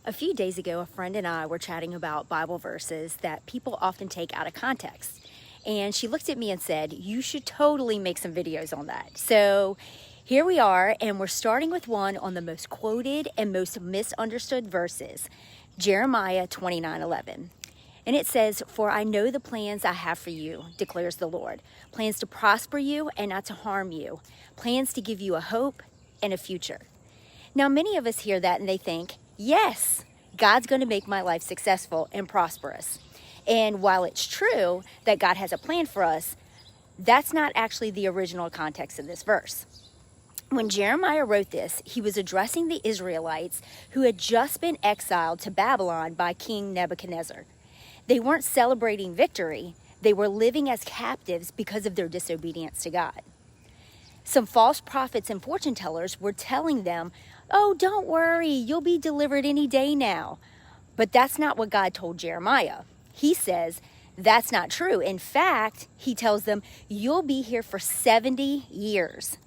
A few days ago, a friend and I were chatting about Bible verses that people often take out of context. And she looked at me and said, "You should totally make some videos on that." So here we are, and we're starting with one on the most quoted and most misunderstood verses, Jeremiah 29:11. And it says, "For I know the plans I have for you, declares the Lord, plans to prosper you and not to harm you, plans to give you a hope and a future." Now, many of us hear that and they think, yes, God's going to make my life successful and prosperous. And while it's true that God has a plan for us, that's not actually the original context of this verse. When Jeremiah wrote this, he was addressing the Israelites who had just been exiled to Babylon by King Nebuchadnezzar. They weren't celebrating victory, they were living as captives because of their disobedience to God. Some false prophets and fortune tellers were telling them, "Oh, don't worry, you'll be delivered any day now." But that's not what God told Jeremiah. He says that's not true. In fact, he tells them, you'll be here for 70 years.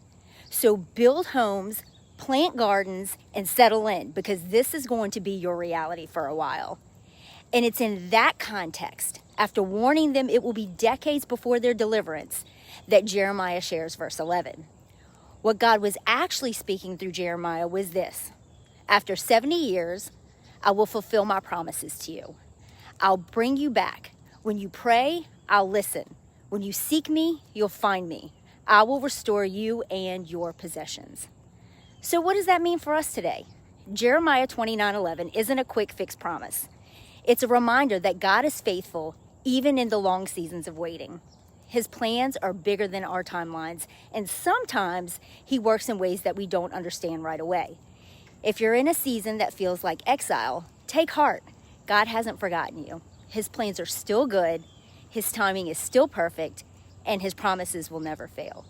So build homes, plant gardens, and settle in, because this is going to be your reality for a while. And it's in that context, after warning them it will be decades before their deliverance, that Jeremiah shares verse 11. What God was actually speaking through Jeremiah was this: after 70 years, I will fulfill my promises to you. I'll bring you back. When you pray, I'll listen. When you seek me, you'll find me. I will restore you and your possessions. So what does that mean for us today? Jeremiah 29:11 isn't a quick fix promise. It's a reminder that God is faithful even in the long seasons of waiting. His plans are bigger than our timelines, and sometimes he works in ways that we don't understand right away. If you're in a season that feels like exile, take heart. God hasn't forgotten you. His plans are still good, his timing is still perfect, and his promises will never fail.